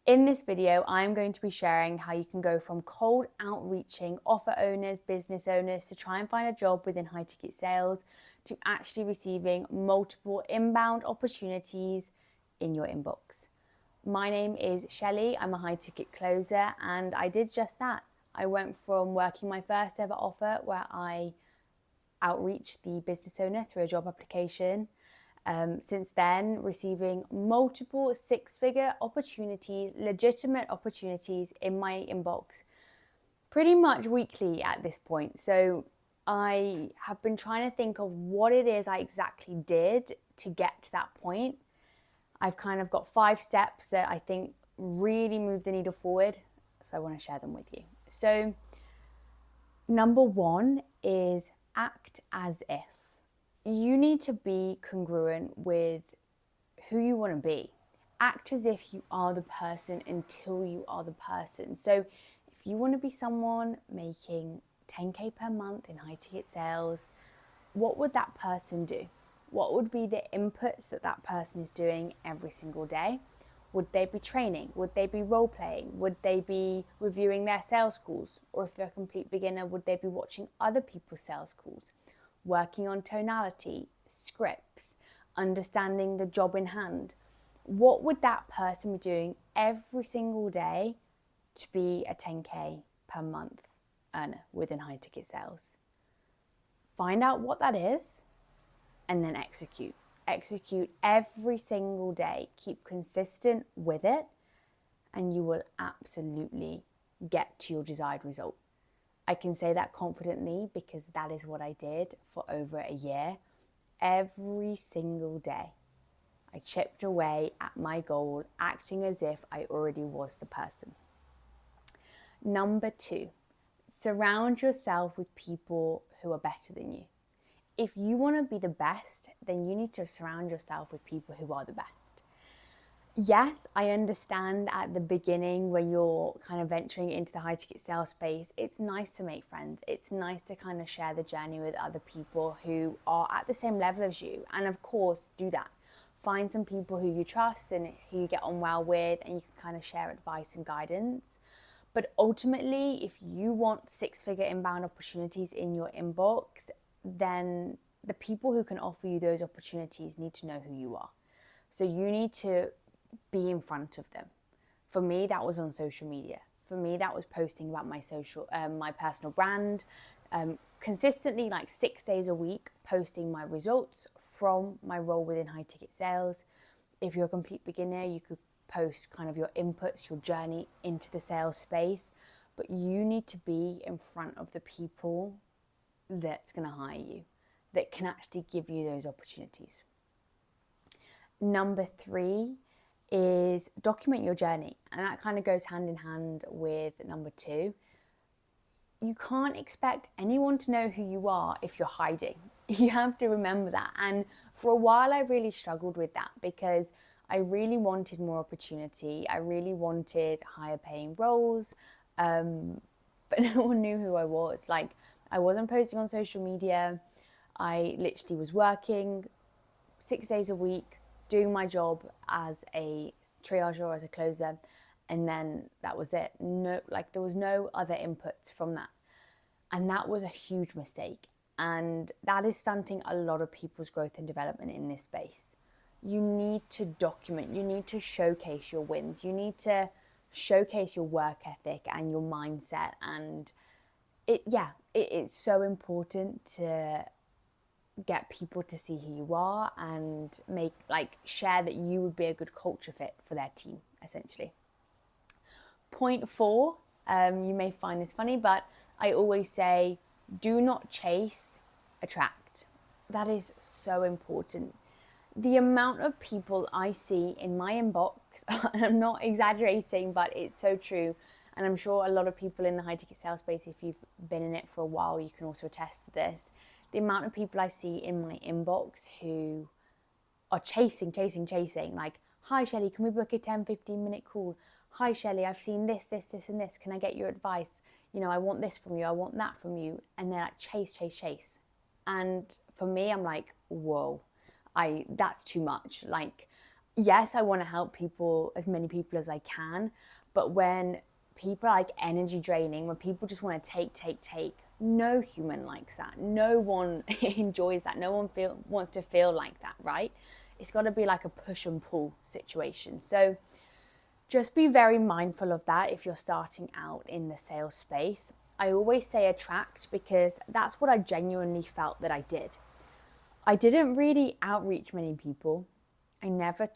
In this video, I'm going to be sharing how you can go from cold outreaching offer owners, business owners to try and find a job within high ticket sales to actually receiving multiple inbound opportunities in your inbox. My name is Shelley. I'm a high ticket closer and I did just that. I went from working my first ever offer where I outreached the business owner through a job application. Since then, receiving multiple six-figure opportunities, legitimate opportunities in my inbox, pretty much weekly at this point. So I have been trying to think of what it is I exactly did to get to that point. I've kind of got 5 steps that I think really move the needle forward. So I want to share them with you. So number 1 is act as if. You need to be congruent with who you want to be. Act as if you are the person until you are the person. So if you want to be someone making 10K per month in high ticket sales, what would that person do? What would be the inputs that that person is doing every single day? Would they be training? Would they be role playing? Would they be reviewing their sales calls? Or if they're a complete beginner, would they be watching other people's sales calls? Working on tonality, scripts, understanding the job in hand. What would that person be doing every single day to be a 10K per month earner within high ticket sales? Find out what that is and then execute. Execute every single day. Keep consistent with it and you will absolutely get to your desired result. I can say that confidently because that is what I did for over a year. Every single day, I chipped away at my goal, acting as if I already was the person. Number 2, surround yourself with people who are better than you. If you want to be the best, then you need to surround yourself with people who are the best. Yes, I understand at the beginning when you're kind of venturing into the high ticket sales space, it's nice to make friends. It's nice to kind of share the journey with other people who are at the same level as you. And of course, do that. Find some people who you trust and who you get on well with and you can kind of share advice and guidance. But ultimately, if you want 6-figure inbound opportunities in your inbox, then the people who can offer you those opportunities need to know who you are. So you need to be in front of them. For me, that was on social media. For me, that was posting about my personal brand, consistently like 6 days a week, posting my results from my role within high ticket sales. If you're a complete beginner, you could post kind of your inputs, your journey into the sales space, but you need to be in front of the people that's going to hire you, that can actually give you those opportunities. Number 3 is document your journey. And that kind of goes hand in hand with number 2. You can't expect anyone to know who you are if you're hiding. You have to remember that. And for a while, I really struggled with that because I really wanted more opportunity. I really wanted higher paying roles, but no one knew who I was. Like, I wasn't posting on social media. I literally was working 6 days a week, doing my job as a triager or as a closer, and then that was it. There was no other inputs from that. And that was a huge mistake. And that is stunting a lot of people's growth and development in this space. You need to document, you need to showcase your wins, you need to showcase your work ethic and your mindset. And it's so important to get people to see who you are and share that you would be a good culture fit for their team, essentially. Point 4, you may find this funny, but I always say, do not chase, attract. That is so important. The amount of people I see in my inbox, and I'm not exaggerating, but it's so true. And I'm sure a lot of people in the high ticket sales space, if you've been in it for a while, you can also attest to this. The amount of people I see in my inbox who are chasing, like, hi Shelley, can we book a 10-15 minute call? Hi Shelley, I've seen this, and this. Can I get your advice? You know, I want this from you, I want that from you. And they're like, chase. And for me, I'm like, whoa, that's too much. Like, yes, I want to help people, as many people as I can, but when people are like energy draining, when people just want to take, no human likes that. No one enjoys that. No one wants to feel like that, right? It's got to be like a push and pull situation. So just be very mindful of that if you're starting out in the sales space. I always say attract because that's what I genuinely felt that I did. I didn't really outreach many people. I never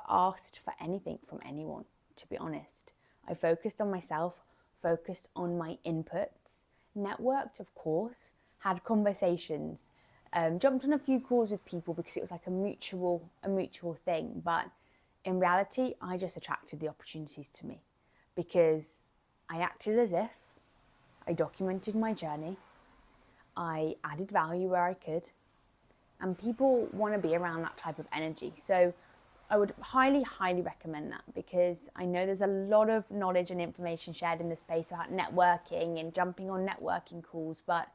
asked for anything from anyone, to be honest. I focused on myself, focused on my inputs, networked, of course, had conversations, jumped on a few calls with people because it was like a mutual thing. But in reality, I just attracted the opportunities to me because I acted as if I documented my journey. I added value where I could, and people want to be around that type of energy. So I would highly, highly recommend that because I know there's a lot of knowledge and information shared in the space about networking and jumping on networking calls, but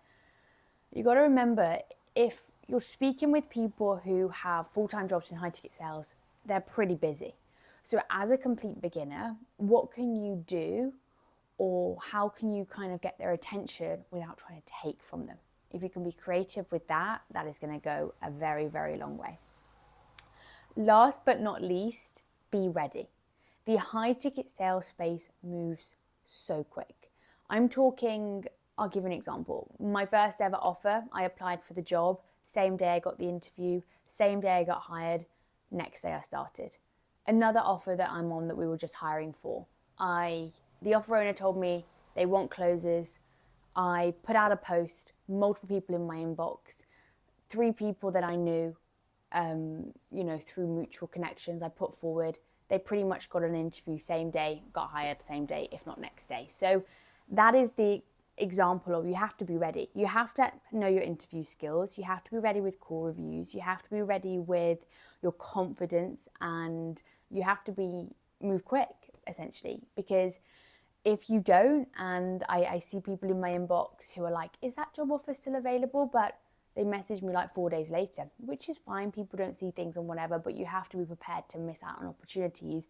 you got to remember, if you're speaking with people who have full-time jobs in high ticket sales, they're pretty busy. So as a complete beginner, what can you do, or how can you kind of get their attention without trying to take from them? If you can be creative with that, that is going to go a very, very long way. Last but not least, be ready. The high ticket sales space moves so quick. I'm talking, I'll give an example. My first ever offer, I applied for the job, same day I got the interview, same day I got hired, next day I started. Another offer that I'm on that we were just hiring for, the offer owner told me they want closers. I put out a post, multiple people in my inbox, 3 people that I knew, through mutual connections I put forward. They pretty much got an interview same day, got hired same day, if not next day. So that is the example of, you have to be ready. You have to know your interview skills. You have to be ready with call reviews. You have to be ready with your confidence, and you have to move quick, essentially, because if you don't, and I see people in my inbox who are like, is that job offer still available? But they message me like 4 days later, which is fine. People don't see things and whatever, but you have to be prepared to miss out on opportunities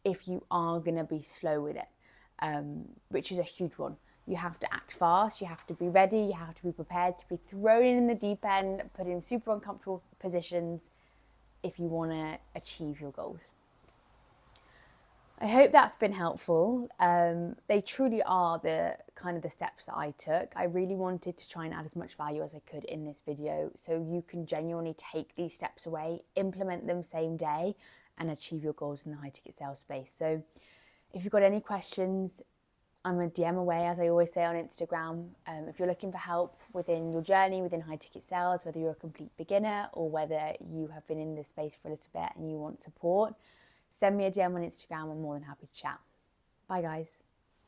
if you are going to be slow with it, which is a huge one. You have to act fast. You have to be ready. You have to be prepared to be thrown in the deep end, put in super uncomfortable positions if you want to achieve your goals. I hope that's been helpful. They truly are the steps that I took. I really wanted to try and add as much value as I could in this video so you can genuinely take these steps away, implement them same day, and achieve your goals in the high ticket sales space. So if you've got any questions, I'm a DM away, as I always say on Instagram. If you're looking for help within your journey within high ticket sales, whether you're a complete beginner or whether you have been in this space for a little bit and you want support, send me a DM on Instagram. I'm more than happy to chat. Bye, guys.